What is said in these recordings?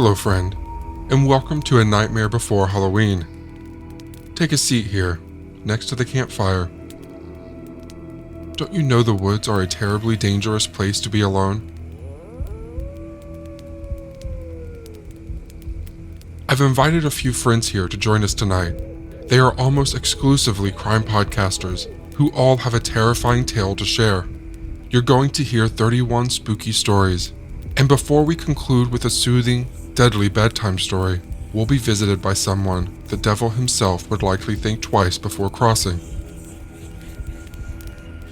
Hello, friend, and welcome to A Nightmare Before Halloween. Take a seat here, next to the campfire. Don't you know the woods are a terribly dangerous place to be alone? I've invited a few friends here to join us tonight. They are almost exclusively crime podcasters who all have a terrifying tale to share. You're going to hear 31 spooky stories, and before we conclude with a soothing, deadly bedtime story, we'll be visited by someone the devil himself would likely think twice before crossing.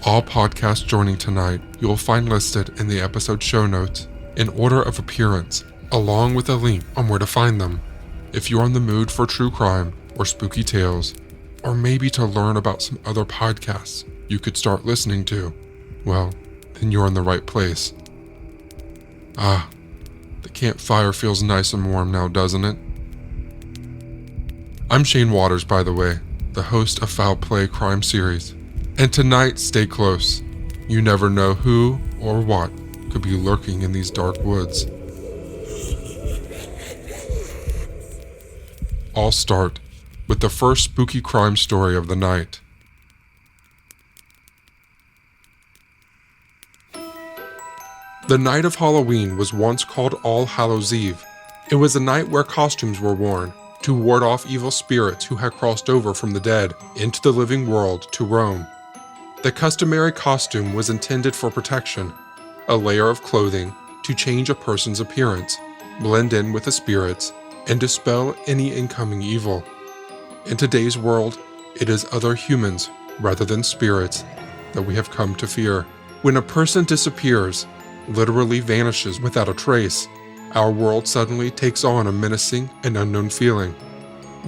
All podcasts joining tonight you'll find listed in the episode show notes in order of appearance, along with a link on where to find them. If you're in the mood for true crime or spooky tales, or maybe to learn about some other podcasts you could start listening to, well, then you're in the right place. The campfire feels nice and warm now, doesn't it? I'm Shane Waters, by the way, the host of Foul Play Crime Series. And tonight, stay close. You never know who or what could be lurking in these dark woods. I'll start with the first spooky crime story of the night. The night of Halloween was once called All Hallows Eve. It was a night where costumes were worn to ward off evil spirits who had crossed over from the dead into the living world to roam. The customary costume was intended for protection, a layer of clothing to change a person's appearance, blend in with the spirits, and dispel any incoming evil. In today's world, it is other humans rather than spirits that we have come to fear. When a person disappears, literally vanishes without a trace, our world suddenly takes on a menacing and unknown feeling.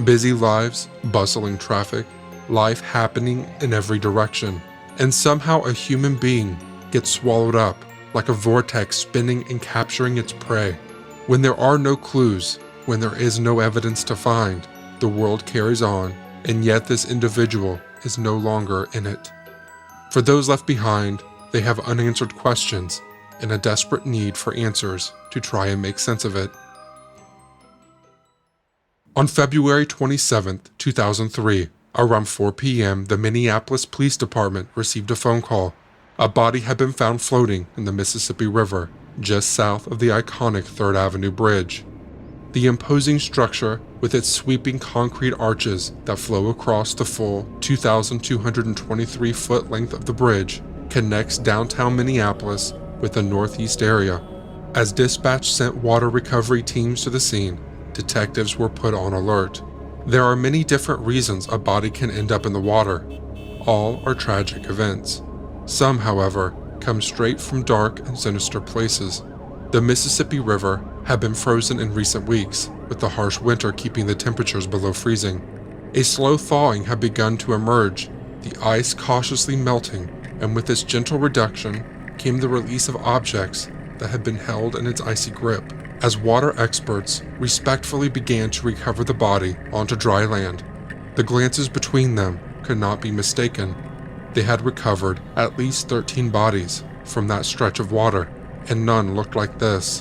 Busy lives, bustling traffic, life happening in every direction, and somehow a human being gets swallowed up like a vortex spinning and capturing its prey. When there are no clues, when there is no evidence to find, the world carries on, and yet this individual is no longer in it. For those left behind, they have unanswered questions and a desperate need for answers to try and make sense of it. On February 27, 2003, around 4 p.m., the Minneapolis Police Department received a phone call. A body had been found floating in the Mississippi River, just south of the iconic 3rd Avenue Bridge. The imposing structure, with its sweeping concrete arches that flow across the full 2,223-foot length of the bridge, connects downtown Minneapolis with the northeast area. As dispatch sent water recovery teams to the scene, detectives were put on alert. There are many different reasons a body can end up in the water. All are tragic events. Some, however, come straight from dark and sinister places. The Mississippi River had been frozen in recent weeks, with the harsh winter keeping the temperatures below freezing. A slow thawing had begun to emerge, the ice cautiously melting, and with its gentle reduction came the release of objects that had been held in its icy grip, as water experts respectfully began to recover the body onto dry land. The glances between them could not be mistaken. They had recovered at least 13 bodies from that stretch of water, and none looked like this.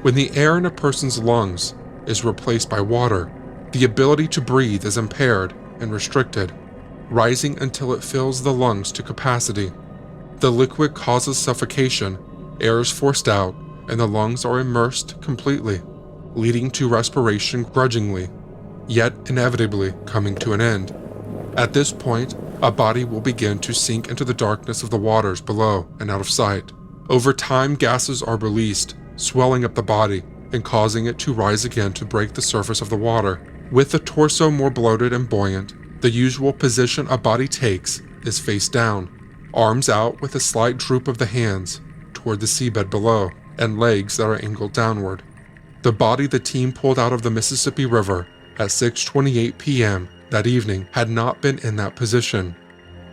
When the air in a person's lungs is replaced by water, the ability to breathe is impaired and restricted, rising until it fills the lungs to capacity. The liquid causes suffocation, air is forced out, and the lungs are immersed completely, leading to respiration grudgingly, yet inevitably coming to an end. At this point, a body will begin to sink into the darkness of the waters below and out of sight. Over time, gases are released, swelling up the body and causing it to rise again to break the surface of the water. With the torso more bloated and buoyant, the usual position a body takes is face down, arms out with a slight droop of the hands toward the seabed below, and legs that are angled downward. The body the team pulled out of the Mississippi River at 6:28 p.m. that evening had not been in that position.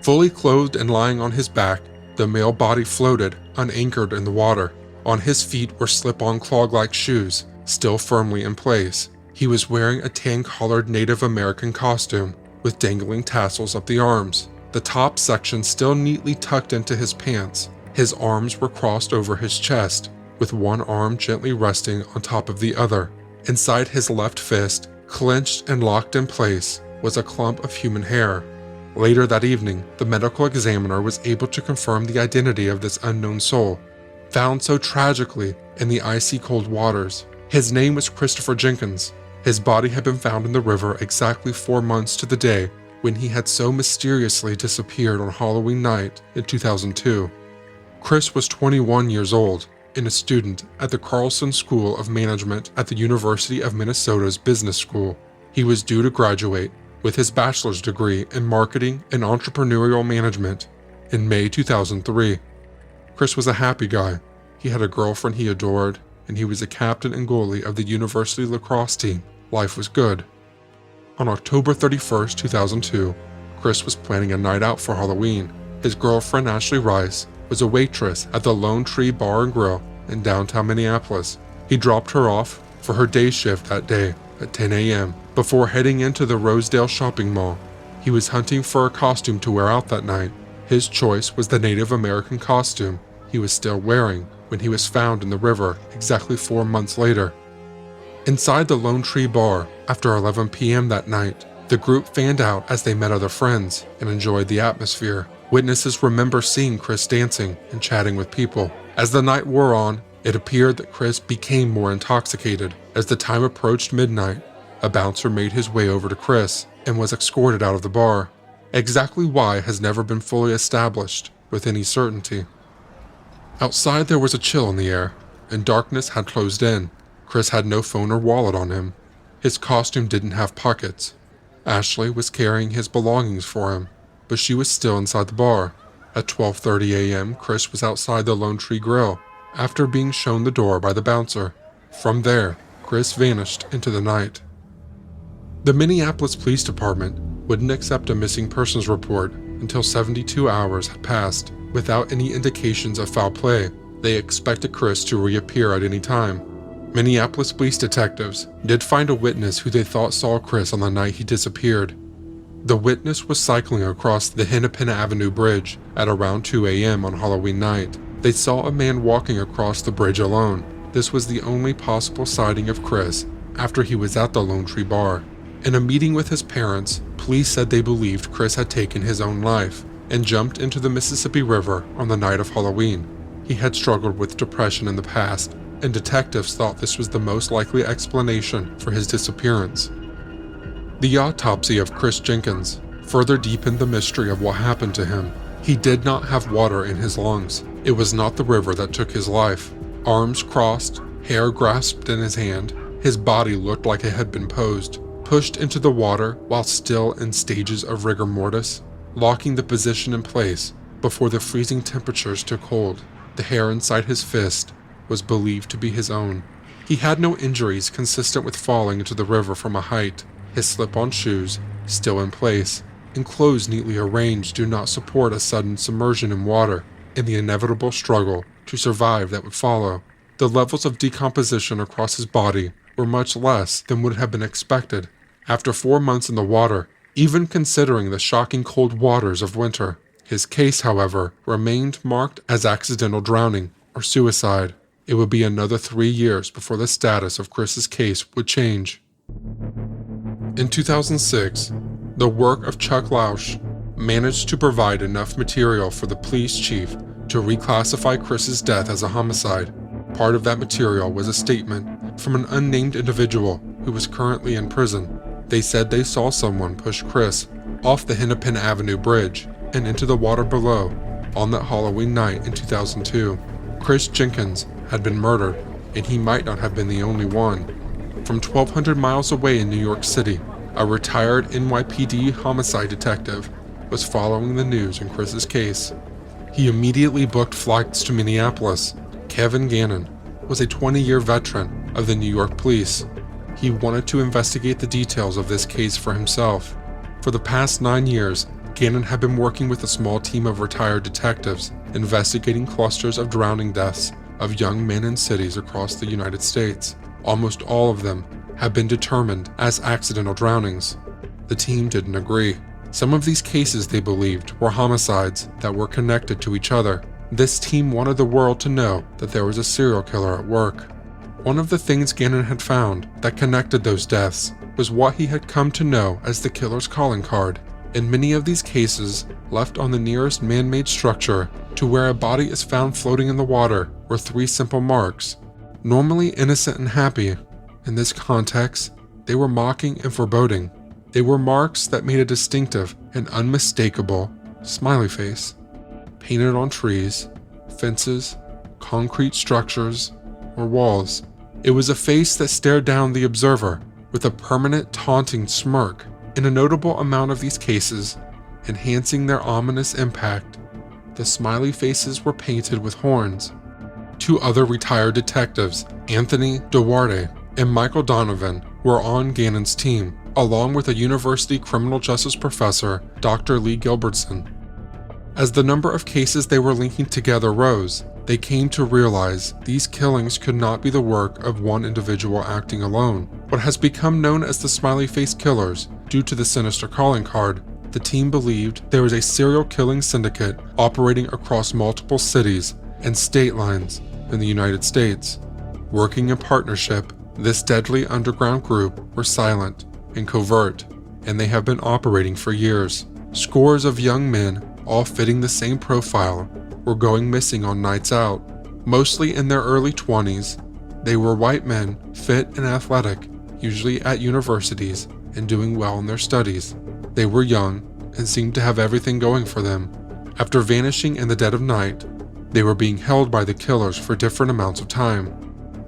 Fully clothed and lying on his back, the male body floated, unanchored in the water. On his feet were slip-on clog-like shoes, still firmly in place. He was wearing a tan-collared Native American costume with dangling tassels up the arms, the top section still neatly tucked into his pants. His arms were crossed over his chest, with one arm gently resting on top of the other. Inside his left fist, clenched and locked in place, was a clump of human hair. Later that evening, the medical examiner was able to confirm the identity of this unknown soul, found so tragically in the icy cold waters. His name was Christopher Jenkins. His body had been found in the river exactly 4 months to the day when he had so mysteriously disappeared on Halloween night in 2002. Chris was 21 years old and a student at the Carlson School of Management at the University of Minnesota's Business School. He was due to graduate with his bachelor's degree in marketing and entrepreneurial management in May 2003. Chris was a happy guy. He had a girlfriend he adored, and he was a captain and goalie of the university lacrosse team. Life was good. On October 31st, 2002, Chris was planning a night out for Halloween. His girlfriend, Ashley Rice, was a waitress at the Lone Tree Bar and Grill in downtown Minneapolis. He dropped her off for her day shift that day at 10 a.m. before heading into the Rosedale shopping mall. He was hunting for a costume to wear out that night. His choice was the Native American costume he was still wearing when he was found in the river exactly 4 months later. Inside the Lone Tree Bar, after 11 p.m. that night, the group fanned out as they met other friends and enjoyed the atmosphere. Witnesses remember seeing Chris dancing and chatting with people. As the night wore on, it appeared that Chris became more intoxicated. As the time approached midnight, a bouncer made his way over to Chris and was escorted out of the bar. Exactly why has never been fully established with any certainty. Outside there was a chill in the air, and darkness had closed in. Chris had no phone or wallet on him. His costume didn't have pockets. Ashley was carrying his belongings for him, but she was still inside the bar. At 12:30 a.m., Chris was outside the Lone Tree Grill after being shown the door by the bouncer. From there, Chris vanished into the night. The Minneapolis Police Department wouldn't accept a missing persons report until 72 hours had passed. Without any indications of foul play, they expected Chris to reappear at any time. Minneapolis police detectives did find a witness who they thought saw Chris on the night he disappeared. The witness was cycling across the Hennepin Avenue Bridge at around 2 a.m. on Halloween night. They saw a man walking across the bridge alone. This was the only possible sighting of Chris after he was at the Lone Tree Bar. In a meeting with his parents, police said they believed Chris had taken his own life and jumped into the Mississippi River on the night of Halloween. He had struggled with depression in the past, and detectives thought this was the most likely explanation for his disappearance. The autopsy of Chris Jenkins further deepened the mystery of what happened to him. He did not have water in his lungs. It was not the river that took his life. Arms crossed, hair grasped in his hand, his body looked like it had been pushed into the water while still in stages of rigor mortis, locking the position in place before the freezing temperatures took hold. The hair inside his fist was believed to be his own. He had no injuries consistent with falling into the river from a height. His slip-on shoes, still in place, and clothes neatly arranged, do not support a sudden submersion in water and the inevitable struggle to survive that would follow. The levels of decomposition across his body were much less than would have been expected after 4 months in the water, even considering the shocking cold waters of winter. His case, however, remained marked as accidental drowning or suicide. It would be another 3 years before the status of Chris's case would change. In 2006, the work of Chuck Lausch managed to provide enough material for the police chief to reclassify Chris's death as a homicide. Part of that material was a statement from an unnamed individual who was currently in prison. They said they saw someone push Chris off the Hennepin Avenue Bridge and into the water below on that Halloween night in 2002. Chris Jenkins had been murdered, and he might not have been the only one. From 1,200 miles away in New York City, a retired NYPD homicide detective was following the news in Chris's case. He immediately booked flights to Minneapolis. Kevin Gannon was a 20-year veteran of the New York Police. He wanted to investigate the details of this case for himself. For the past 9 years, Gannon had been working with a small team of retired detectives, investigating clusters of drowning deaths of young men in cities across the United States. Almost all of them have been determined as accidental drownings. The team didn't agree. Some of these cases, they believed, were homicides that were connected to each other, This team wanted the world to know that there was a serial killer at work. One of the things Gannon had found that connected those deaths was what he had come to know as the killer's calling card. In many of these cases, left on the nearest man-made structure to where a body is found floating in the water were 3 simple marks, normally innocent and happy. In this context, they were mocking and foreboding. They were marks that made a distinctive and unmistakable smiley face, painted on trees, fences, concrete structures, or walls. It was a face that stared down the observer with a permanent taunting smirk. In a notable amount of these cases, enhancing their ominous impact, the smiley faces were painted with horns. 2 other retired detectives, Anthony Duarte and Michael Donovan, were on Gannon's team, along with a university criminal justice professor, Dr. Lee Gilbertson. As the number of cases they were linking together rose, they came to realize these killings could not be the work of one individual acting alone. What has become known as the smiley face killers, due to the sinister calling card, the team believed there was a serial killing syndicate operating across multiple cities and state lines in the United States. Working in partnership, this deadly underground group were silent and covert, and they have been operating for years. Scores of young men, all fitting the same profile, were going missing on nights out. Mostly in their early 20s, they were white men, fit and athletic, usually at universities and doing well in their studies. They were young and seemed to have everything going for them. After vanishing in the dead of night, they were being held by the killers for different amounts of time.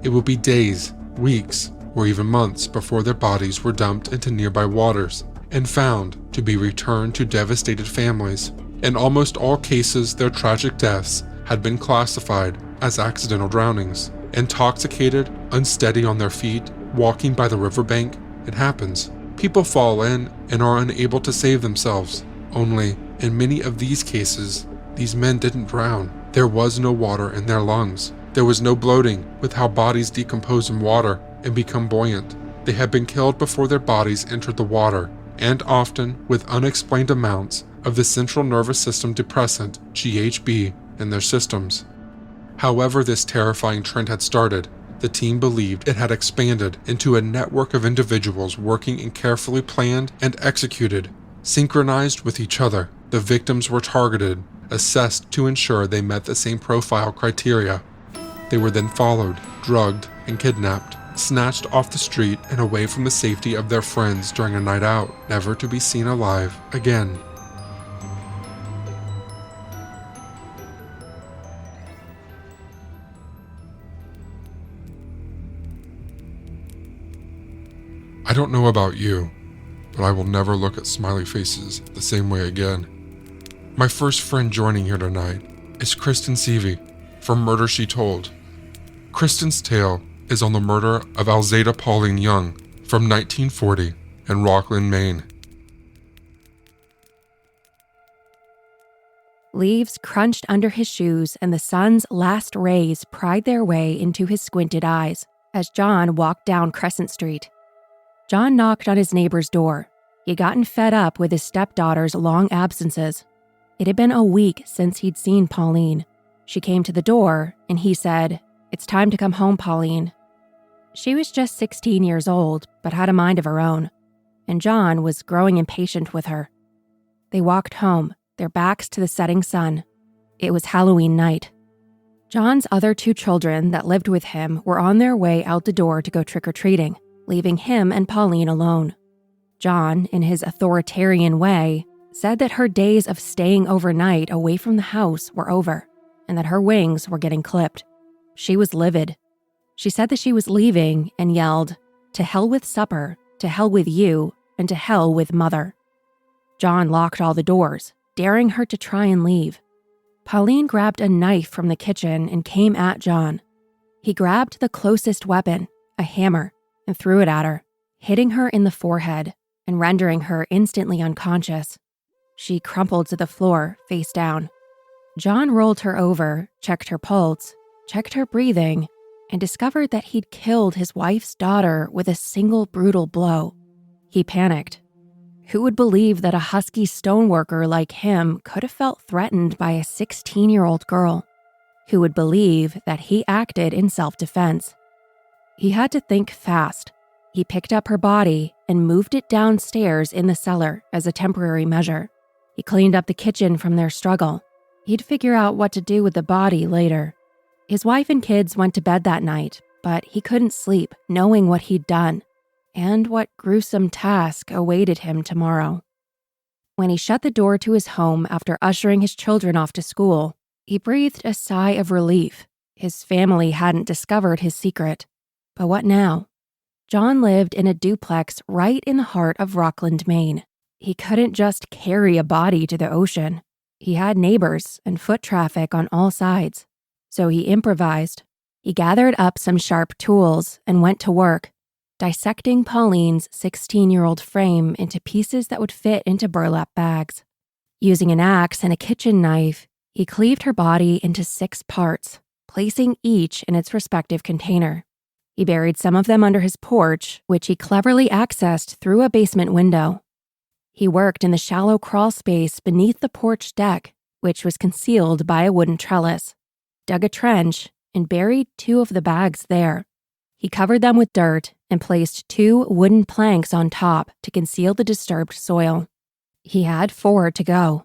It would be days, weeks, or even months before their bodies were dumped into nearby waters and found to be returned to devastated families. In almost all cases, their tragic deaths had been classified as accidental drownings. Intoxicated, unsteady on their feet, walking by the riverbank, it happens. People fall in and are unable to save themselves. Only, in many of these cases, these men didn't drown. There was no water in their lungs. There was no bloating with how bodies decompose in water and become buoyant. They had been killed before their bodies entered the water, and often with unexplained amounts of the central nervous system depressant, GHB, in their systems. However this terrifying trend had started, the team believed it had expanded into a network of individuals working in carefully planned and executed, synchronized with each other. The victims were targeted, assessed to ensure they met the same profile criteria. They were then followed, drugged, and kidnapped, snatched off the street and away from the safety of their friends during a night out, never to be seen alive again. I don't know about you, but I will never look at smiley faces the same way again. My first friend joining here tonight is Kristen Seavey from Murder She Told. Kristen's tale is on the murder of Alzada Pauline Young from 1940 in Rockland, Maine. Leaves crunched under his shoes and the sun's last rays pried their way into his squinted eyes as John walked down Crescent Street. John knocked on his neighbor's door. He'd gotten fed up with his stepdaughter's long absences. It had been a week since he'd seen Pauline. She came to the door, and he said, "It's time to come home, Pauline." She was just 16 years old, but had a mind of her own, and John was growing impatient with her. They walked home, their backs to the setting sun. It was Halloween night. John's other 2 children that lived with him were on their way out the door to go trick-or-treating, leaving him and Pauline alone. John, in his authoritarian way, said that her days of staying overnight away from the house were over, and that her wings were getting clipped. She was livid. She said that she was leaving and yelled, "To hell with supper, to hell with you, and to hell with mother." John locked all the doors, daring her to try and leave. Pauline grabbed a knife from the kitchen and came at John. He grabbed the closest weapon, a hammer, and threw it at her, hitting her in the forehead and rendering her instantly unconscious. She crumpled to the floor, face down. John rolled her over, checked her pulse, checked her breathing, and discovered that he'd killed his wife's daughter with a single brutal blow. He panicked. Who would believe that a husky stoneworker like him could have felt threatened by a 16-year-old girl? who would believe that he acted in self-defense. He had to think fast. He picked up her body and moved it downstairs in the cellar as a temporary measure. He cleaned up the kitchen from their struggle. He'd figure out what to do with the body later. His wife and kids went to bed that night, but he couldn't sleep knowing what he'd done and what gruesome task awaited him tomorrow. When he shut the door to his home after ushering his children off to school, he breathed a sigh of relief. His family hadn't discovered his secret. But what now? John lived in a duplex right in the heart of Rockland, Maine. He couldn't just carry a body to the ocean. He had neighbors and foot traffic on all sides. So he improvised. He gathered up some sharp tools and went to work, dissecting Pauline's 16-year-old frame into pieces that would fit into burlap bags. Using an axe and a kitchen knife, he cleaved her body into 6 parts, placing each in its respective container. He buried some of them under his porch, which he cleverly accessed through a basement window. He worked in the shallow crawl space beneath the porch deck, which was concealed by a wooden trellis, dug a trench, and buried 2 of the bags there. He covered them with dirt and placed 2 wooden planks on top to conceal the disturbed soil. He had 4 to go.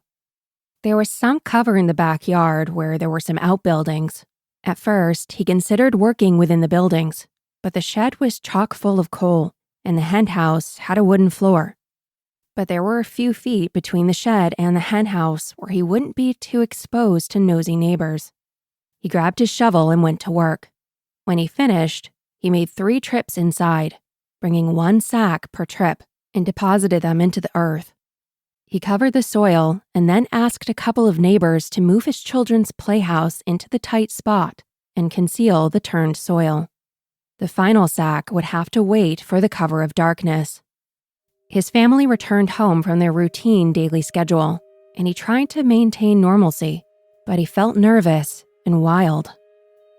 There was some cover in the backyard where there were some outbuildings. At first, he considered working within the buildings, but the shed was chock full of coal, and the hen house had a wooden floor. But there were a few feet between the shed and the hen house where he wouldn't be too exposed to nosy neighbors. He grabbed his shovel and went to work. When he finished, he made 3 trips inside, bringing 1 sack per trip, and deposited them into the earth. He covered the soil and then asked a couple of neighbors to move his children's playhouse into the tight spot and conceal the turned soil. The final sack would have to wait for the cover of darkness. His family returned home from their routine daily schedule, and he tried to maintain normalcy, but he felt nervous and wild.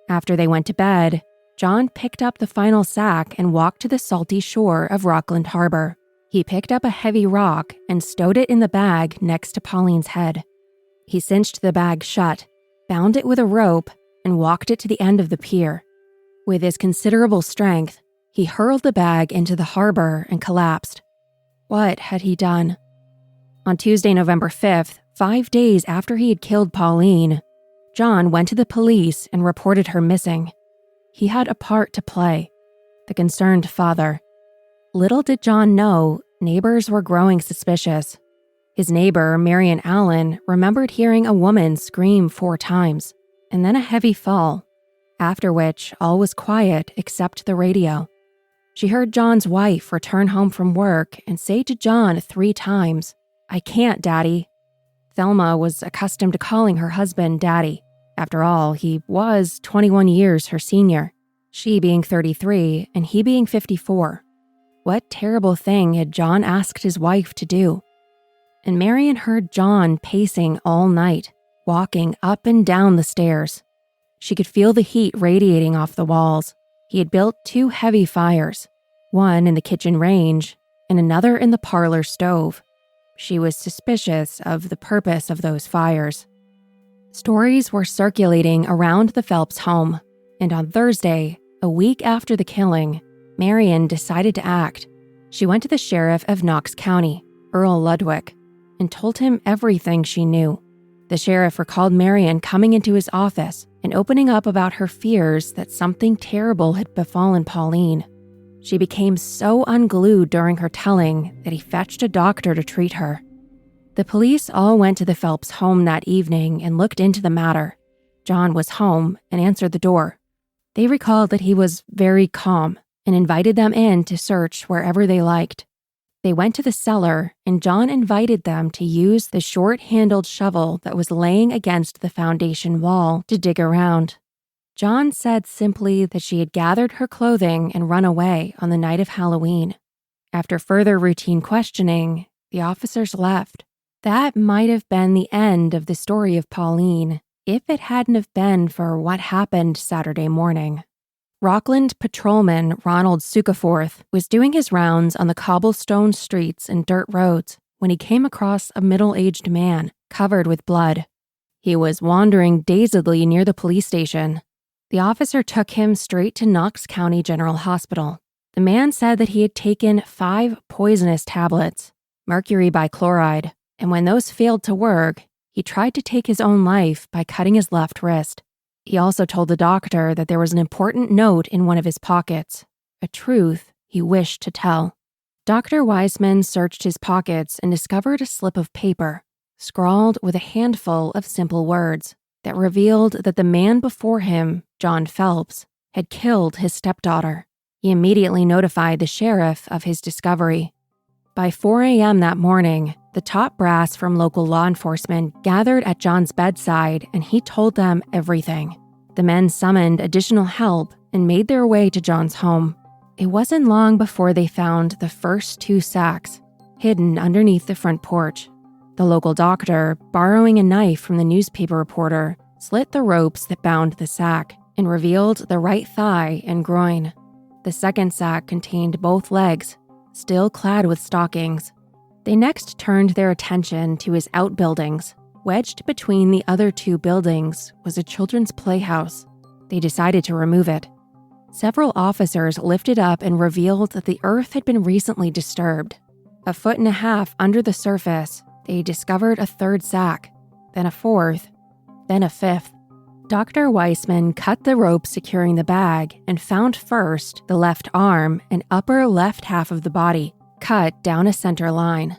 After they went to bed, John picked up the final sack and walked to the salty shore of Rockland Harbor. He picked up a heavy rock and stowed it in the bag next to Pauline's head. He cinched the bag shut, bound it with a rope, and walked it to the end of the pier. With his considerable strength, he hurled the bag into the harbor and collapsed. What had he done? On Tuesday, November 5th, 5 days after he had killed Pauline, John went to the police and reported her missing. He had a part to play, the concerned father. Little did John know, neighbors were growing suspicious. His neighbor, Marion Allen, remembered hearing a woman scream 4 times, and then a heavy fall, after which all was quiet except the radio. She heard John's wife return home from work and say to John 3 times, "I can't, Daddy." Thelma was accustomed to calling her husband Daddy. After all, he was 21 years her senior, she being 33 and he being 54. What terrible thing had John asked his wife to do? And Marion heard John pacing all night, walking up and down the stairs. She could feel the heat radiating off the walls. He had built 2 heavy fires, one in the kitchen range and another in the parlor stove. She was suspicious of the purpose of those fires. Stories were circulating around the Phelps home, and on Thursday, a week after the killing, Marion decided to act. She went to the sheriff of Knox County, Earl Ludwig, and told him everything she knew. The sheriff recalled Marion coming into his office and opening up about her fears that something terrible had befallen Pauline. She became so unglued during her telling that he fetched a doctor to treat her. The police all went to the Phelps home that evening and looked into the matter. John was home and answered the door. They recalled that he was very calm and invited them in to search wherever they liked. They went to the cellar, and John invited them to use the short-handled shovel that was laying against the foundation wall to dig around. John said simply that she had gathered her clothing and run away on the night of Halloween. After further routine questioning, the officers left. That might have been the end of the story of Pauline if it hadn't have been for what happened Saturday morning. Rockland patrolman Ronald Sukaforth was doing his rounds on the cobblestone streets and dirt roads when he came across a middle-aged man covered with blood. He was wandering dazedly near the police station. The officer took him straight to Knox County General Hospital. The man said that he had taken 5 poisonous tablets, mercury bichloride, and when those failed to work, he tried to take his own life by cutting his left wrist. He also told the doctor that there was an important note in one of his pockets, a truth he wished to tell. Dr. Weissman searched his pockets and discovered a slip of paper, scrawled with a handful of simple words that revealed that the man before him, John Phelps, had killed his stepdaughter. He immediately notified the sheriff of his discovery. By 4 a.m. that morning, the top brass from local law enforcement gathered at John's bedside and he told them everything. The men summoned additional help and made their way to John's home. It wasn't long before they found the first 2 sacks, hidden underneath the front porch. The local doctor, borrowing a knife from the newspaper reporter, slit the ropes that bound the sack and revealed the right thigh and groin. The second sack contained both legs, still clad with stockings. They next turned their attention to his outbuildings. Wedged between the other 2 buildings was a children's playhouse. They decided to remove it. Several officers lifted up and revealed that the earth had been recently disturbed. 1.5 feet under the surface, they discovered a 3rd sack, then a 4th, then a 5th. Dr. Weissman cut the rope securing the bag and found first the left arm and upper left half of the body, cut down a center line.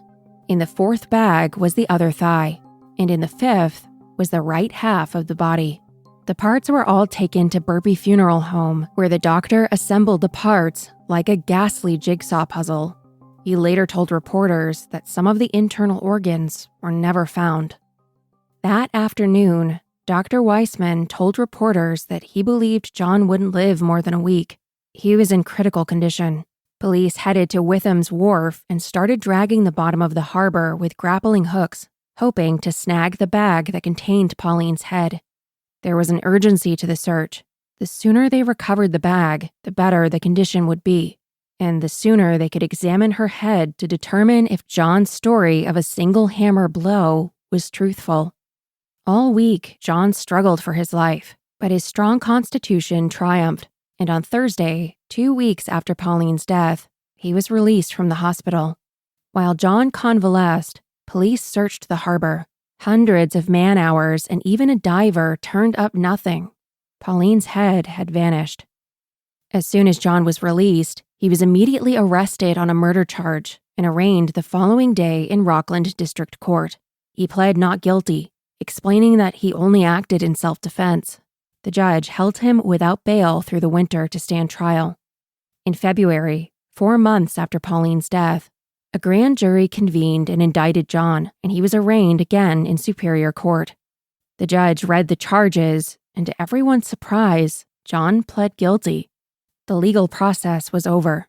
In the 4th bag was the other thigh, and in the 5th was the right half of the body. The parts were all taken to Burpee Funeral Home, where the doctor assembled the parts like a ghastly jigsaw puzzle. He later told reporters that some of the internal organs were never found. That afternoon, Dr. Weissman told reporters that he believed John wouldn't live more than a week. He was in critical condition. Police headed to Witham's Wharf and started dragging the bottom of the harbor with grappling hooks, hoping to snag the bag that contained Pauline's head. There was an urgency to the search. The sooner they recovered the bag, the better the condition would be, and the sooner they could examine her head to determine if John's story of a single hammer blow was truthful. All week, John struggled for his life, but his strong constitution triumphed, and on Thursday, 2 weeks after Pauline's death, he was released from the hospital. While John convalesced, police searched the harbor. Hundreds of man-hours and even a diver turned up nothing. Pauline's head had vanished. As soon as John was released, he was immediately arrested on a murder charge and arraigned the following day in Rockland District Court. He pled not guilty, explaining that he only acted in self-defense. The judge held him without bail through the winter to stand trial. In February, 4 months after Pauline's death, a grand jury convened and indicted John, and he was arraigned again in Superior Court. The judge read the charges, and to everyone's surprise, John pled guilty. The legal process was over.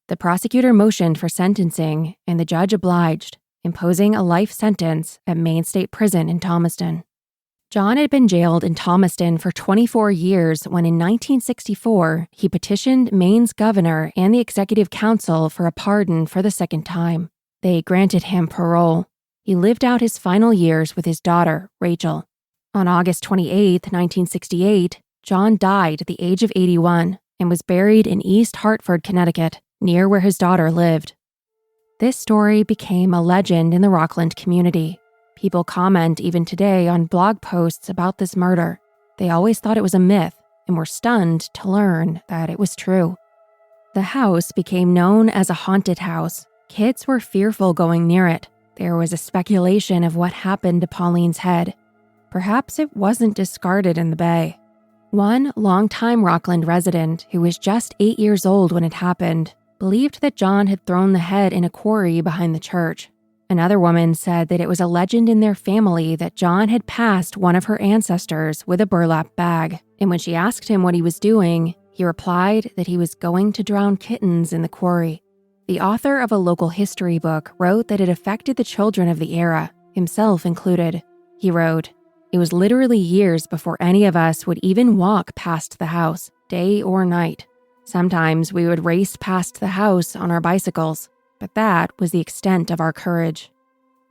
The prosecutor motioned for sentencing, and the judge obliged, imposing a life sentence at Maine State Prison in Thomaston. John had been jailed in Thomaston for 24 years when in 1964, he petitioned Maine's governor and the executive council for a pardon for the 2nd time. They granted him parole. He lived out his final years with his daughter, Rachel. On August 28, 1968, John died at the age of 81 and was buried in East Hartford, Connecticut, near where his daughter lived. This story became a legend in the Rockland community. People comment even today on blog posts about this murder. They always thought it was a myth and were stunned to learn that it was true. The house became known as a haunted house. Kids were fearful going near it. There was a speculation of what happened to Pauline's head. Perhaps it wasn't discarded in the bay. One longtime Rockland resident, who was just 8 years old when it happened, believed that John had thrown the head in a quarry behind the church. Another woman said that it was a legend in their family that John had passed one of her ancestors with a burlap bag, and when she asked him what he was doing, he replied that he was going to drown kittens in the quarry. The author of a local history book wrote that it affected the children of the era, himself included. He wrote, "It was literally years before any of us would even walk past the house, day or night. Sometimes we would race past the house on our bicycles, but that was the extent of our courage."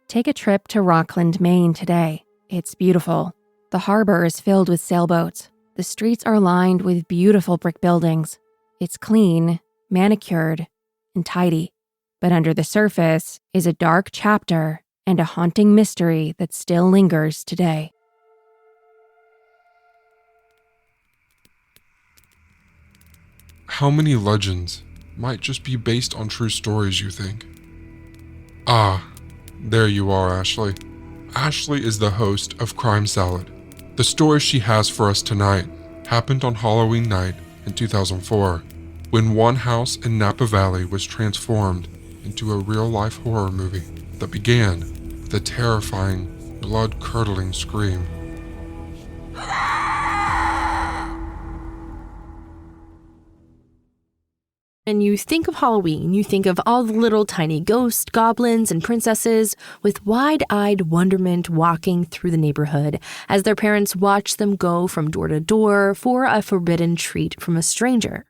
Take a trip to Rockland, Maine today. It's beautiful. The harbor is filled with sailboats. The streets are lined with beautiful brick buildings. It's clean, manicured, and tidy. But under the surface is a dark chapter and a haunting mystery that still lingers today. How many legends might just be based on true stories, you think? Ah, there you are, Ashley. Ashley is the host of Crime Salad. The story she has for us tonight happened on Halloween night in 2004, when one house in Napa Valley was transformed into a real-life horror movie that began with a terrifying, blood-curdling scream. When you think of Halloween, you think of all the little tiny ghosts, goblins, and princesses with wide-eyed wonderment walking through the neighborhood as their parents watch them go from door to door for a forbidden treat from a stranger.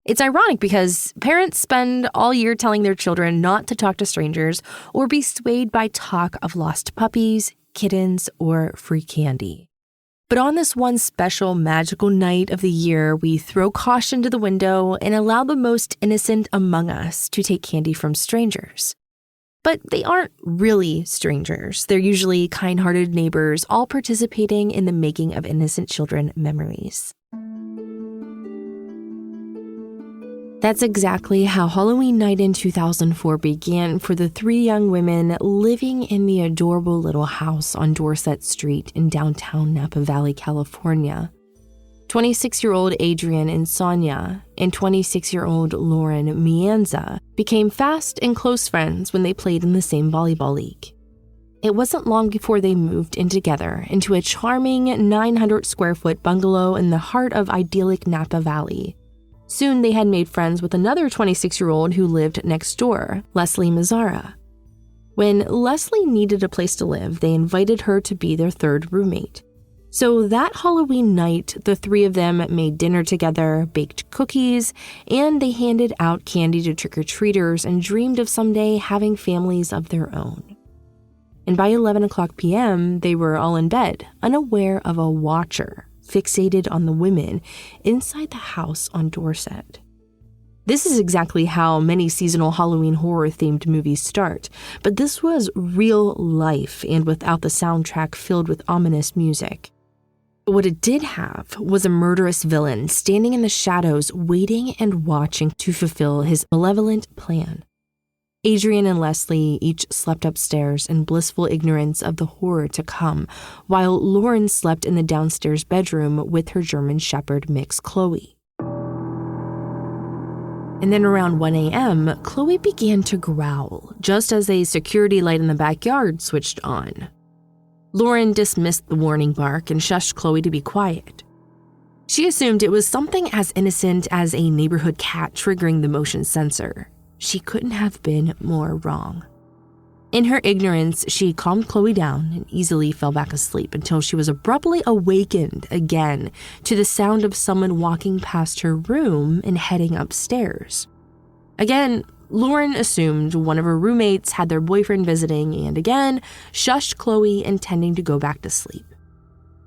It's ironic because parents spend all year telling their children not to talk to strangers or be swayed by talk of lost puppies, kittens, or free candy. But on this one special magical night of the year, we throw caution to the window and allow the most innocent among us to take candy from strangers. But they aren't really strangers. They're usually kind-hearted neighbors, all participating in the making of innocent children memories. That's exactly how Halloween night in 2004 began for the three young women living in the adorable little house on Dorset Street in downtown Napa Valley, California. 26-year-old Adrian and Sonia and 26-year-old Lauren Mianza became fast and close friends when they played in the same volleyball league. It wasn't long before they moved in together into a charming 900-square-foot bungalow in the heart of idyllic Napa Valley. Soon they had made friends with another 26-year-old who lived next door, Leslie Mazzara. When Leslie needed a place to live, they invited her to be their third roommate. So that Halloween night, the three of them made dinner together, baked cookies, and they handed out candy to trick-or-treaters and dreamed of someday having families of their own. And by 11 o'clock p.m., they were all in bed, unaware of a watcher fixated on the women inside the house on Dorset. This is exactly how many seasonal Halloween horror-themed movies start, but this was real life and without the soundtrack filled with ominous music. But what it did have was a murderous villain standing in the shadows waiting and watching to fulfill his malevolent plan. Adrian and Leslie each slept upstairs in blissful ignorance of the horror to come, while Lauren slept in the downstairs bedroom with her German Shepherd mix Chloe. And then around 1 a.m., Chloe began to growl, just as a security light in the backyard switched on. Lauren dismissed the warning bark and shushed Chloe to be quiet. She assumed it was something as innocent as a neighborhood cat triggering the motion sensor. She couldn't have been more wrong. In her ignorance, she calmed Chloe down and easily fell back asleep until she was abruptly awakened again to the sound of someone walking past her room and heading upstairs. Again, Lauren assumed one of her roommates had their boyfriend visiting and again shushed Chloe, intending to go back to sleep.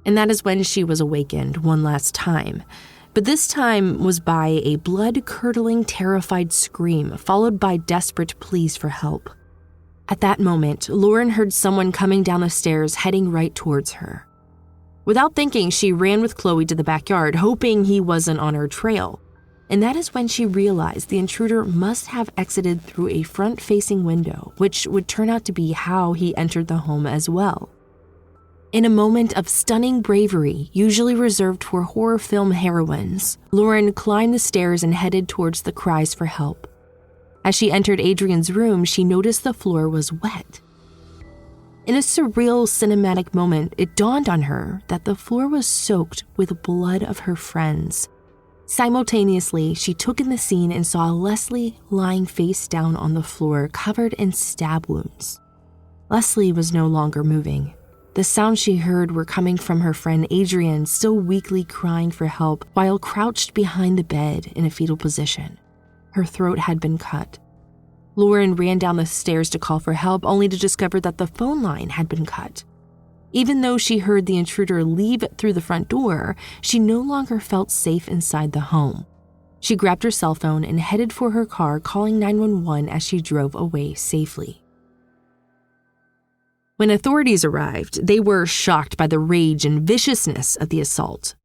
And that is when she was awakened one last time. But this time was by a blood-curdling, terrified scream, followed by desperate pleas for help. At that moment, Lauren heard someone coming down the stairs, heading right towards her. Without thinking, she ran with Chloe to the backyard, hoping he wasn't on her trail. And that is when she realized the intruder must have exited through a front-facing window, which would turn out to be how he entered the home as well. In a moment of stunning bravery, usually reserved for horror film heroines, Lauren climbed the stairs and headed towards the cries for help. As she entered Adrian's room, she noticed the floor was wet. In a surreal cinematic moment, it dawned on her that the floor was soaked with blood of her friends. Simultaneously, she took in the scene and saw Leslie lying face down on the floor, covered in stab wounds. Leslie was no longer moving. The sounds she heard were coming from her friend Adrian, still weakly crying for help while crouched behind the bed in a fetal position. Her throat had been cut. Lauren ran down the stairs to call for help, only to discover that the phone line had been cut. Even though she heard the intruder leave through the front door, she no longer felt safe inside the home. She grabbed her cell phone and headed for her car, calling 911 as she drove away safely. When authorities arrived, they were shocked by the rage and viciousness of the assault.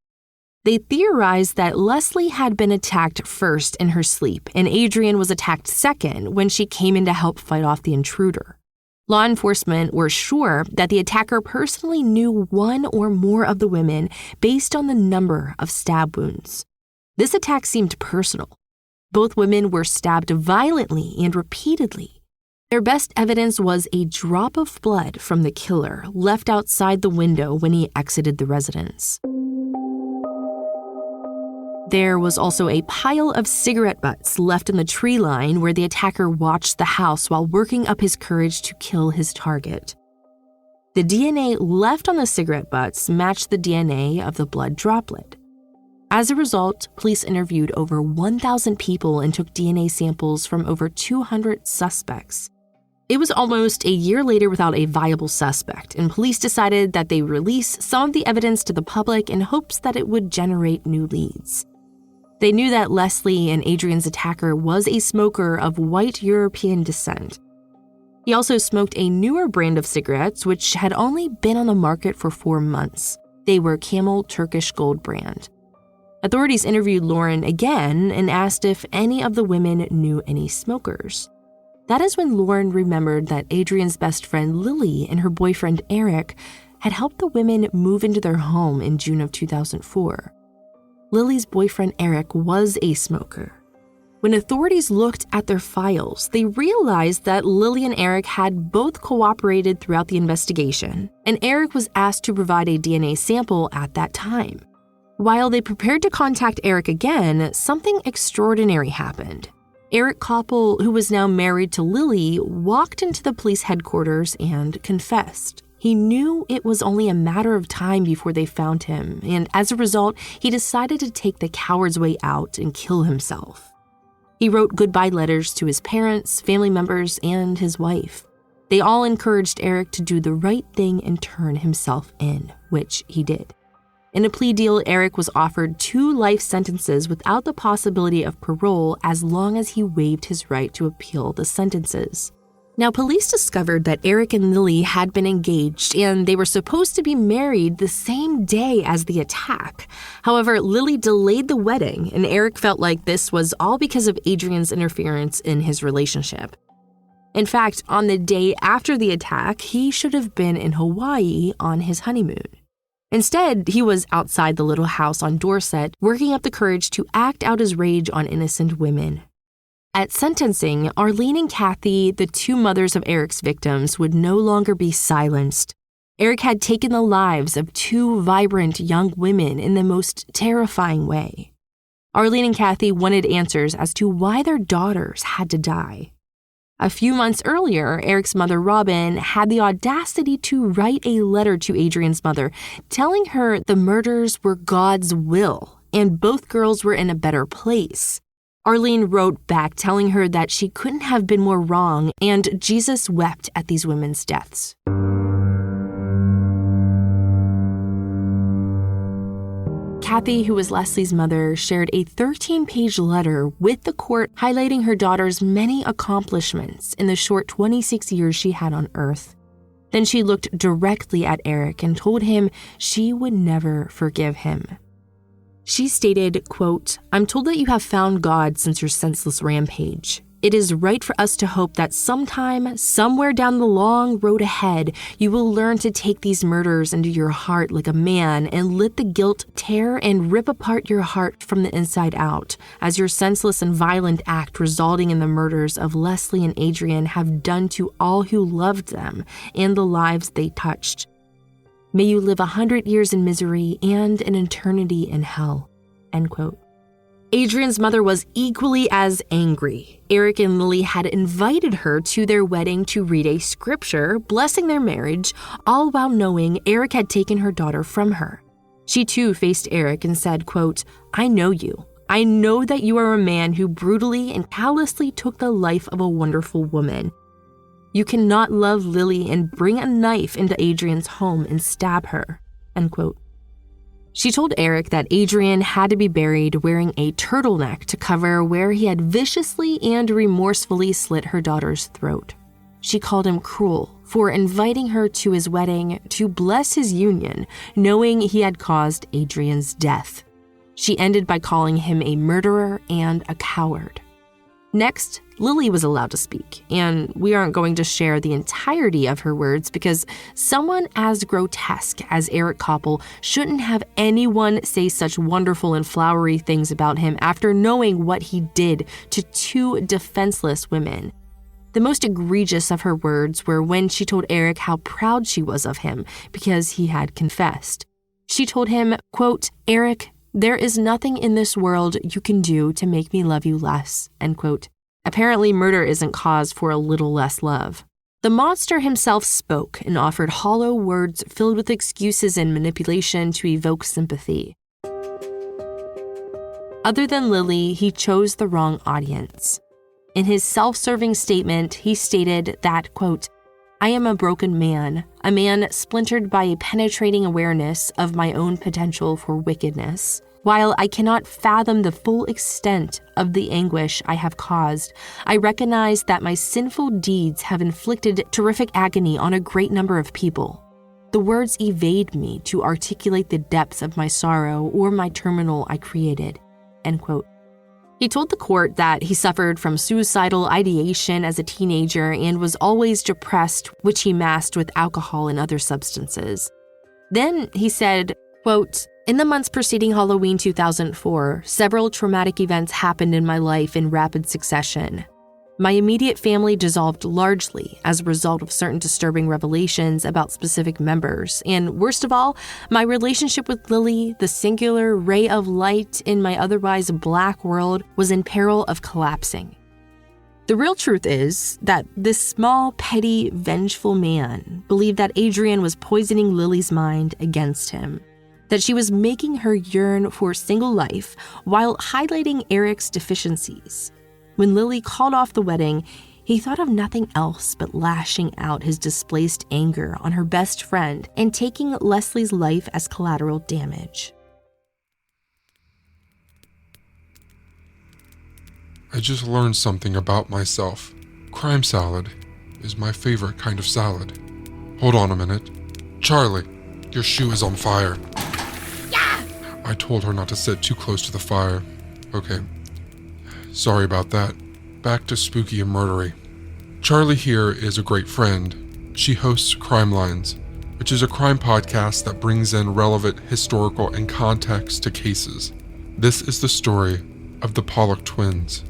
They theorized that Leslie had been attacked first in her sleep, and Adrienne was attacked second when she came in to help fight off the intruder. Law enforcement were sure that the attacker personally knew one or more of the women based on the number of stab wounds. This attack seemed personal. Both women were stabbed violently and repeatedly. Their best evidence was a drop of blood from the killer left outside the window when he exited the residence. There was also a pile of cigarette butts left in the tree line where the attacker watched the house while working up his courage to kill his target. The DNA left on the cigarette butts matched the DNA of the blood droplet. As a result, police interviewed over 1,000 people and took DNA samples from over 200 suspects. It was almost a year later without a viable suspect, and police decided that they release some of the evidence to the public in hopes that it would generate new leads. They knew that Leslie and Adrienne's attacker was a smoker of white European descent. He also smoked a newer brand of cigarettes, which had only been on the market for 4 months. They were Camel Turkish Gold brand. Authorities interviewed Lauren again and asked if any of the women knew any smokers. That is when Lauren remembered that Adrienne's best friend Lily and her boyfriend Eric had helped the women move into their home in June of 2004. Lily's boyfriend Eric was a smoker. When authorities looked at their files, they realized that Lily and Eric had both cooperated throughout the investigation, and Eric was asked to provide a DNA sample at that time. While they prepared to contact Eric again, something extraordinary happened. Eric Koppel, who was now married to Lily, walked into the police headquarters and confessed. He knew it was only a matter of time before they found him, and as a result, he decided to take the coward's way out and kill himself. He wrote goodbye letters to his parents, family members, and his wife. They all encouraged Eric to do the right thing and turn himself in, which he did. In a plea deal, Eric was offered 2 life sentences without the possibility of parole as long as he waived his right to appeal the sentences. Now, police discovered that Eric and Lily had been engaged and they were supposed to be married the same day as the attack. However, Lily delayed the wedding, and Eric felt like this was all because of Adrienne's interference in his relationship. In fact, on the day after the attack, he should have been in Hawaii on his honeymoon. Instead, he was outside the little house on Dorset, working up the courage to act out his rage on innocent women. At sentencing, Arlene and Kathy, the 2 mothers of Eric's victims, would no longer be silenced. Eric had taken the lives of 2 vibrant young women in the most terrifying way. Arlene and Kathy wanted answers as to why their daughters had to die. A few months earlier, Eric's mother, Robin, had the audacity to write a letter to Adrienne's mother, telling her the murders were God's will and both girls were in a better place. Arlene wrote back telling her that she couldn't have been more wrong, and Jesus wept at these women's deaths. Kathy, who was Leslie's mother, shared a 13-page letter with the court highlighting her daughter's many accomplishments in the short 26 years she had on Earth. Then she looked directly at Eric and told him she would never forgive him. She stated, quote, "I'm told that you have found God since your senseless rampage. It is right for us to hope that sometime, somewhere down the long road ahead, you will learn to take these murders into your heart like a man and let the guilt tear and rip apart your heart from the inside out, as your senseless and violent act resulting in the murders of Leslie and Adrienne have done to all who loved them and the lives they touched. May you live 100 years in misery and an eternity in hell," end quote. Adrienne's mother was equally as angry. Eric and Lily had invited her to their wedding to read a scripture, blessing their marriage, all while knowing Eric had taken her daughter from her. She too faced Eric and said, quote, "I know you. I know that you are a man who brutally and callously took the life of a wonderful woman. You cannot love Lily and bring a knife into Adrian's home and stab her, end quote. She told Eric that Adrian had to be buried wearing a turtleneck to cover where he had viciously and remorsefully slit her daughter's throat. She called him cruel for inviting her to his wedding to bless his union, knowing he had caused Adrian's death. She ended by calling him a murderer and a coward. Next, Lily was allowed to speak, and we aren't going to share the entirety of her words because someone as grotesque as Eric Koppel shouldn't have anyone say such wonderful and flowery things about him after knowing what he did to two defenseless women. The most egregious of her words were when she told Eric how proud she was of him because he had confessed. She told him, quote, "Eric, there is nothing in this world you can do to make me love you less," end quote. Apparently, murder isn't cause for a little less love. The monster himself spoke and offered hollow words filled with excuses and manipulation to evoke sympathy. Other than Lily, he chose the wrong audience. In his self-serving statement, he stated that, quote, "I am a broken man, a man splintered by a penetrating awareness of my own potential for wickedness. While I cannot fathom the full extent of the anguish I have caused, I recognize that my sinful deeds have inflicted terrific agony on a great number of people. The words evade me to articulate the depths of my sorrow or my terminal I created," end quote. He told the court that he suffered from suicidal ideation as a teenager and was always depressed, which he masked with alcohol and other substances. Then he said, quote, "In the months preceding Halloween 2004, several traumatic events happened in my life in rapid succession. My immediate family dissolved largely as a result of certain disturbing revelations about specific members, and worst of all, my relationship with Lily, the singular ray of light in my otherwise black world, was in peril of collapsing. The real truth is that this small, petty, vengeful man believed that Adrian was poisoning Lily's mind against him, that she was making her yearn for single life while highlighting Eric's deficiencies. When Lily called off the wedding, he thought of nothing else but lashing out his displaced anger on her best friend and taking Leslie's life as collateral damage." I just learned something about myself. Crime salad is my favorite kind of salad. Hold on a minute. Charlie, your shoe is on fire. Yeah! I told her not to sit too close to the fire. Okay. Sorry about that. Back to spooky and murdery. Charlie here is a great friend. She hosts Crime Lines, which is a crime podcast that brings in relevant historical and context to cases. This is the story of the Pollock twins.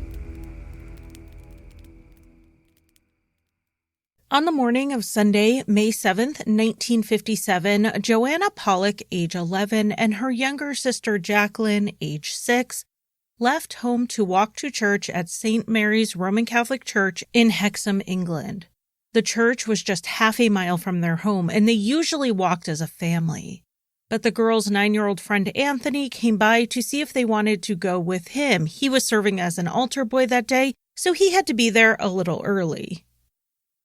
On the morning of Sunday, May 7th, 1957, Joanna Pollock, age 11, and her younger sister Jacqueline, age 6, left home to walk to church at St. Mary's Roman Catholic Church in Hexham, England. The church was just half a mile from their home, and they usually walked as a family. But the girls' 9-year-old friend Anthony came by to see if they wanted to go with him. He was serving as an altar boy that day, so he had to be there a little early.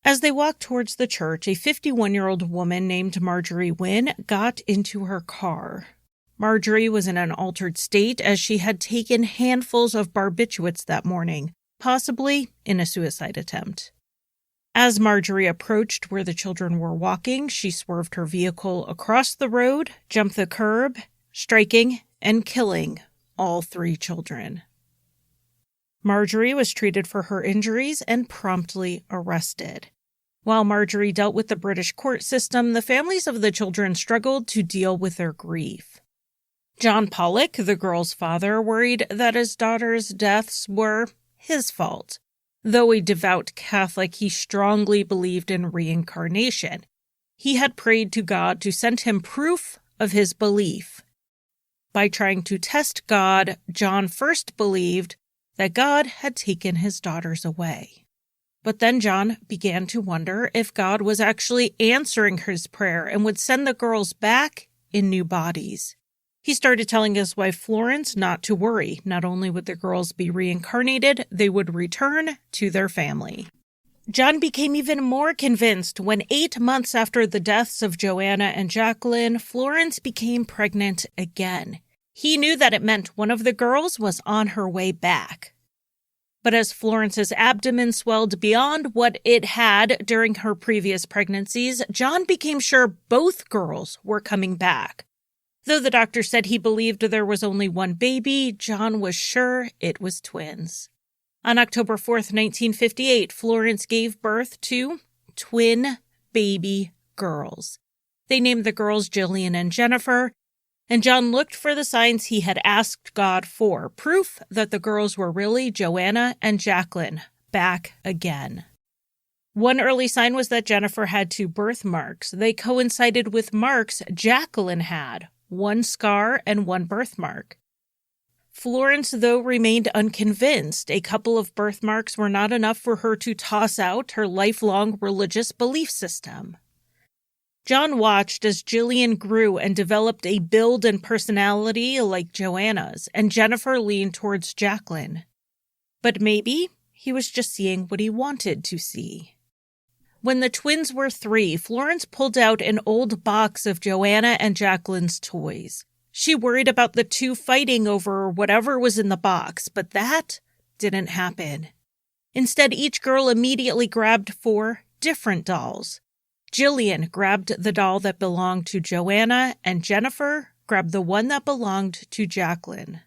As they walked towards the church, a 51-year-old woman named Marjorie Wynn got into her car. Marjorie was in an altered state as she had taken handfuls of barbiturates that morning, possibly in a suicide attempt. As Marjorie approached where the children were walking, she swerved her vehicle across the road, jumped the curb, striking and killing all 3 children. Marjorie was treated for her injuries and promptly arrested. While Marjorie dealt with the British court system, the families of the children struggled to deal with their grief. John Pollock, the girls' father, worried that his daughter's deaths were his fault. Though a devout Catholic, he strongly believed in reincarnation. He had prayed to God to send him proof of his belief. By trying to test God, John first believed that God had taken his daughters away. But then John began to wonder if God was actually answering his prayer and would send the girls back in new bodies. He started telling his wife Florence not to worry. Not only would the girls be reincarnated, they would return to their family. John became even more convinced when 8 months after the deaths of Joanna and Jacqueline, Florence became pregnant again. He knew that it meant one of the girls was on her way back. But as Florence's abdomen swelled beyond what it had during her previous pregnancies, John became sure both girls were coming back. Though the doctor said he believed there was only one baby, John was sure it was twins. On October 4th, 1958, Florence gave birth to twin baby girls. They named the girls Jillian and Jennifer, and John looked for the signs he had asked God for, proof that the girls were really Joanna and Jacqueline, back again. One early sign was that Jennifer had 2 birthmarks. They coincided with marks Jacqueline had, 1 scar and 1 birthmark. Florence, though, remained unconvinced. A couple of birthmarks were not enough for her to toss out her lifelong religious belief system. John watched as Jillian grew and developed a build and personality like Joanna's, and Jennifer leaned towards Jacqueline. But maybe he was just seeing what he wanted to see. When the twins were 3, Florence pulled out an old box of Joanna and Jacqueline's toys. She worried about the 2 fighting over whatever was in the box, but that didn't happen. Instead, each girl immediately grabbed 4 different dolls. Jillian grabbed the doll that belonged to Joanna, and Jennifer grabbed the one that belonged to Jacqueline.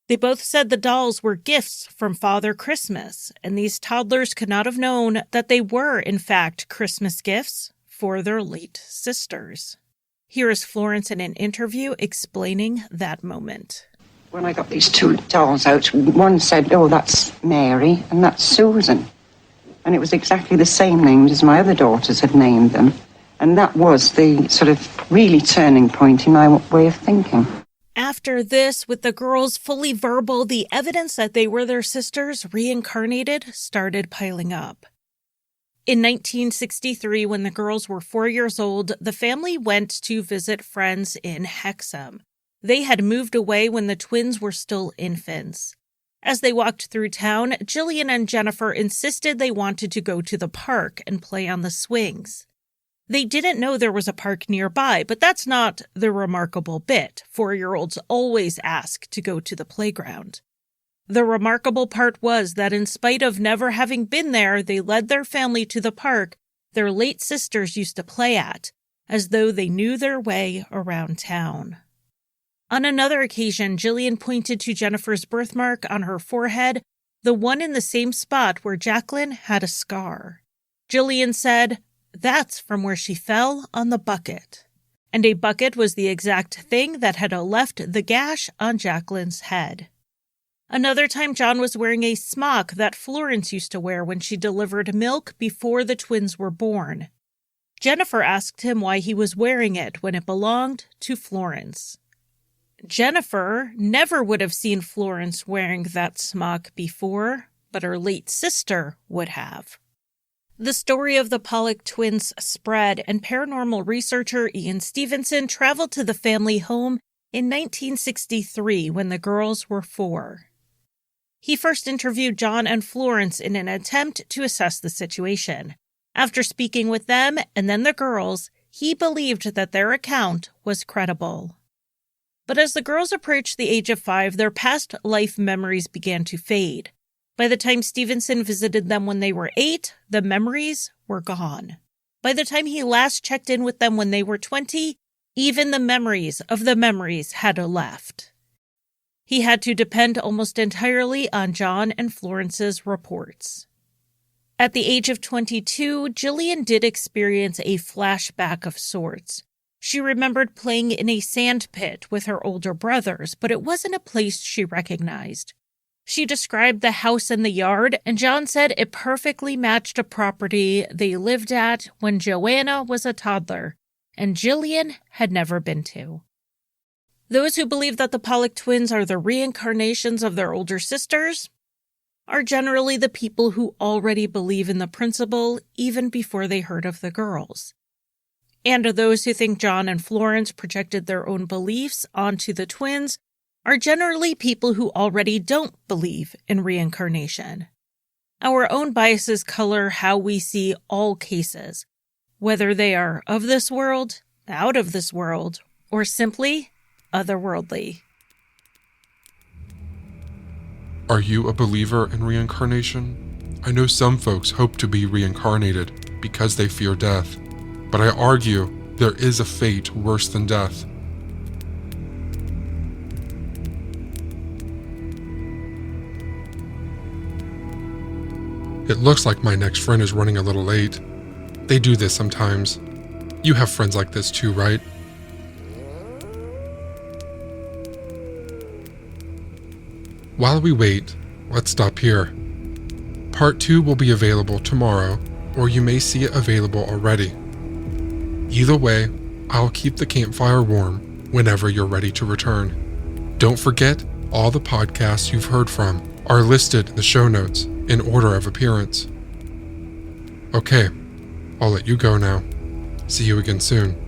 They both said the dolls were gifts from Father Christmas, and these toddlers could not have known that they were, in fact, Christmas gifts for their late sisters. Here is Florence in an interview explaining that moment. When I got these 2 dolls out, one said, "Oh, that's Mary, and that's Susan." And it was exactly the same names as my other daughters had named them. And that was the sort of really turning point in my way of thinking. After this, with the girls fully verbal, the evidence that they were their sisters reincarnated started piling up. In 1963, when the girls were 4 years old, the family went to visit friends in Hexham. They had moved away when the twins were still infants. As they walked through town, Jillian and Jennifer insisted they wanted to go to the park and play on the swings. They didn't know there was a park nearby, but that's not the remarkable bit. 4-year-olds always ask to go to the playground. The remarkable part was that in spite of never having been there, they led their family to the park their late sisters used to play at, as though they knew their way around town. On another occasion, Jillian pointed to Jennifer's birthmark on her forehead, the one in the same spot where Jacqueline had a scar. Jillian said, "That's from where she fell on the bucket." And a bucket was the exact thing that had left the gash on Jacqueline's head. Another time, John was wearing a smock that Florence used to wear when she delivered milk before the twins were born. Jennifer asked him why he was wearing it when it belonged to Florence. Jennifer never would have seen Florence wearing that smock before, but her late sister would have. The story of the Pollock twins spread, and paranormal researcher Ian Stevenson traveled to the family home in 1963 when the girls were 4. He first interviewed John and Florence in an attempt to assess the situation. After speaking with them and then the girls, he believed that their account was credible. But as the girls approached the age of 5, their past life memories began to fade. By the time Stevenson visited them when they were 8, the memories were gone. By the time he last checked in with them when they were 20, even the memories of the memories had left. He had to depend almost entirely on John and Florence's reports. At the age of 22, Jillian did experience a flashback of sorts. She remembered playing in a sand pit with her older brothers, but it wasn't a place she recognized. She described the house and the yard, and John said it perfectly matched a property they lived at when Joanna was a toddler, and Jillian had never been to. Those who believe that the Pollock twins are the reincarnations of their older sisters are generally the people who already believe in the principle even before they heard of the girls. And those who think John and Florence projected their own beliefs onto the twins are generally people who already don't believe in reincarnation. Our own biases color how we see all cases, whether they are of this world, out of this world, or simply otherworldly. Are you a believer in reincarnation? I know some folks hope to be reincarnated because they fear death, but I argue there is a fate worse than death. It looks like my next friend is running a little late. They do this sometimes. You have friends like this too, right? While we wait, let's stop here. Part 2 will be available tomorrow, or you may see it available already. Either way, I'll keep the campfire warm whenever you're ready to return. Don't forget, all the podcasts you've heard from are listed in the show notes in order of appearance. Okay, I'll let you go now. See you again soon.